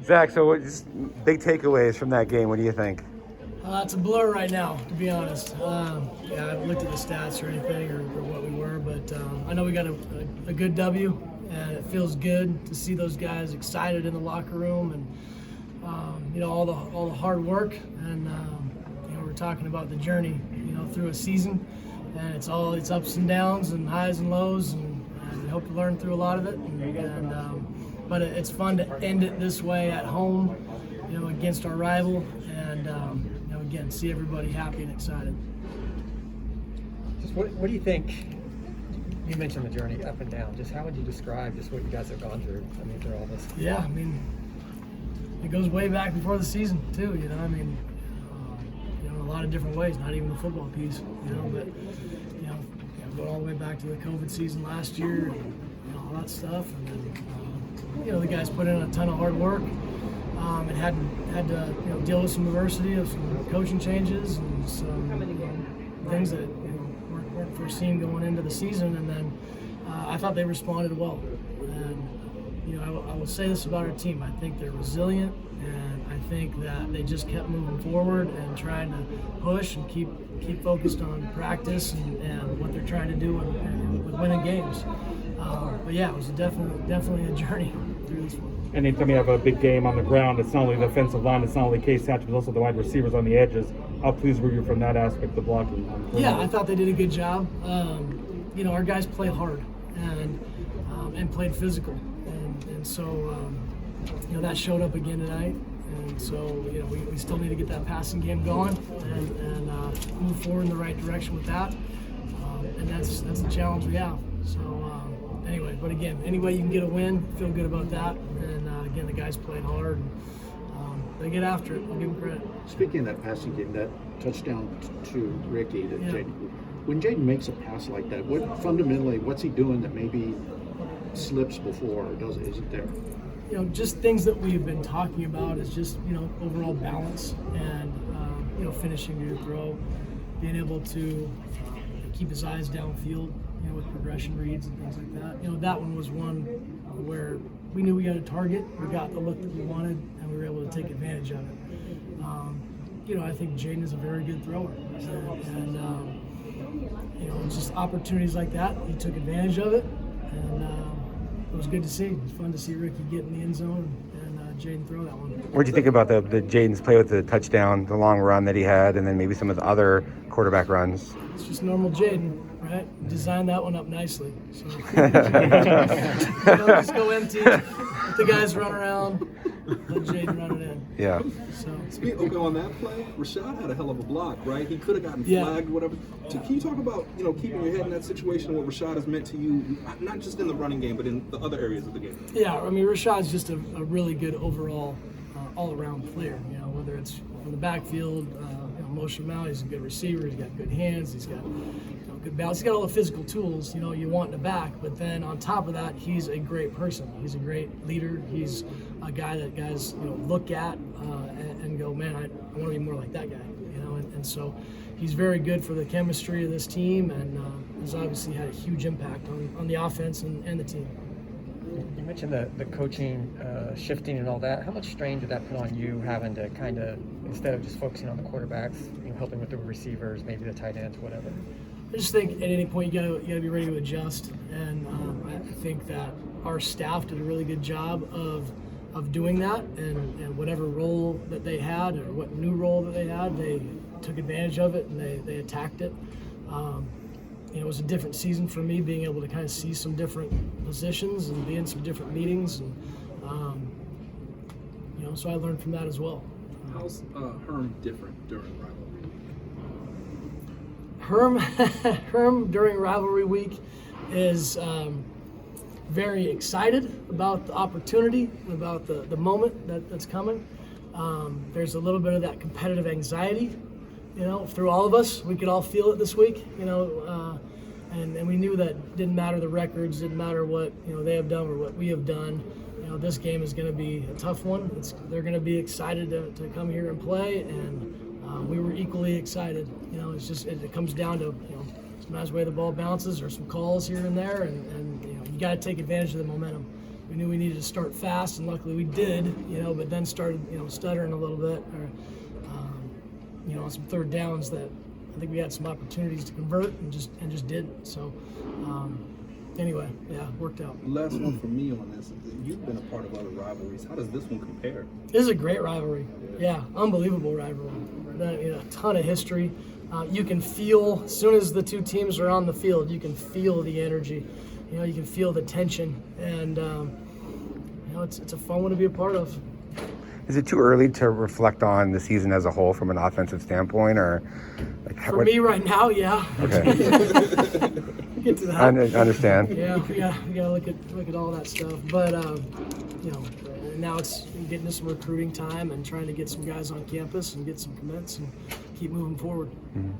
Zach, so just big takeaways from that game. What do you think? It's a blur right now, to be honest. I haven't looked at the stats or anything or what we were, but I know we got a good W, and it feels good to see those guys excited in the locker room, and all the hard work, and we're talking about the journey, through a season, and it's ups and downs and highs and lows, and we hope to learn through a lot of it, but it's fun to end it this way at home, against our rival, and again, see everybody happy and excited. Just what do you think? You mentioned the journey up and down. Just how would you describe just what you guys have gone through? I mean, through all this. Yeah, it goes way back before the season too. In a lot of different ways. Not even the football piece. But go all the way back to the COVID season last year, and all that stuff, and then the guys put in a ton of hard work. And had to deal with some adversity of some coaching changes and some things that weren't foreseen going into the season. And then I thought they responded well. And I will say this about our team: I think they're resilient, and I think that they just kept moving forward and trying to push and keep focused on practice and what they're trying to do with winning games. But yeah, it was definitely a journey through this one. Anytime you have a big game on the ground, it's not only the offensive line, it's not only Case Satchel, but also the wide receivers on the edges. How pleased were you from that aspect of the blocking? Yeah, I thought they did a good job. Our guys play hard and played physical, and so that showed up again tonight. And so we still need to get that passing game going and move forward in the right direction with that. And that's the challenge we have. So. Anyway, but again, any way you can get a win, feel good about that. And again, the guys played hard. They get after it. I'll give them credit. Speaking of that passing game, that touchdown to Ricky, Jaden, when Jaden makes a pass like that, what's he doing that maybe slips before or isn't there? Just things that we've been talking about is just overall balance and finishing your throw, being able to keep his eyes downfield. With progression reads and things like that. That one was one where we knew we got a target, we got the look that we wanted, and we were able to take advantage of it. I think Jaden is a very good thrower, and just opportunities like that, he took advantage of it, and it was good to see. It was fun to see Ricky get in the end zone and Jaden throw that one. What did you think about the Jaden's play with the touchdown, the long run that he had, and then maybe some of the other quarterback runs? It's just normal Jaden. Right? Designed that one up nicely. So. Just go empty, let the guys run around, let Jaden run it in. Yeah. Speaking on that play, Rashad had a hell of a block, right? He could have gotten flagged, whatever. So can you talk about, keeping your head in that situation, what Rashad has meant to you, not just in the running game, but in the other areas of the game? Yeah, Rashad's just a really good overall, all-around player. Whether it's from the backfield, motion him out. He's a good receiver. He's got good hands. He's got good balance. He's got all the physical tools you want in the back. But then on top of that, he's a great person. He's a great leader. He's a guy that guys look at and go, man, I want to be more like that guy. And so he's very good for the chemistry of this team, and has obviously had a huge impact on the offense and the team. You mentioned the coaching shifting and all that. How much strain did that put on you, having to kind of, instead of just focusing on the quarterbacks, helping with the receivers, maybe the tight ends, whatever? I just think at any point you gotta be ready to adjust, and I think that our staff did a really good job of doing that, and whatever role that they had or what new role that they had, they took advantage of it and they attacked it. It was a different season for me, being able to kind of see some different positions and be in some different meetings, and so I learned from that as well. How's Herm different during rivalry? Herm during rivalry week is very excited about the opportunity, about the moment that's coming. There's a little bit of that competitive anxiety, through all of us. We could all feel it this week, and we knew that didn't matter the records, didn't matter what they have done or what we have done. This game is going to be a tough one. They're going to be excited to come here and play, and we were equally excited. It's just it comes down to sometimes the way the ball bounces or some calls here and there, and you got to take advantage of the momentum. we knew we needed to start fast, and luckily we did, but then started, stuttering a little bit, or, on some third downs that I think we had some opportunities to convert and just didn't. So, anyway, yeah, worked out. Last one for me on this. You've been a part of other rivalries. How does this one compare? This is a great rivalry. Yeah, unbelievable rivalry. A ton of history. You can feel, as soon as the two teams are on the field, you can feel the energy. You can feel the tension, and it's a fun one to be a part of. Is it too early to reflect on the season as a whole from an offensive standpoint, or for me right now? Yeah. Okay. Get to that. I understand. Yeah, we gotta look at all that stuff, but now it's getting to some recruiting time and trying to get some guys on campus and get some commits and keep moving forward. Mm-hmm.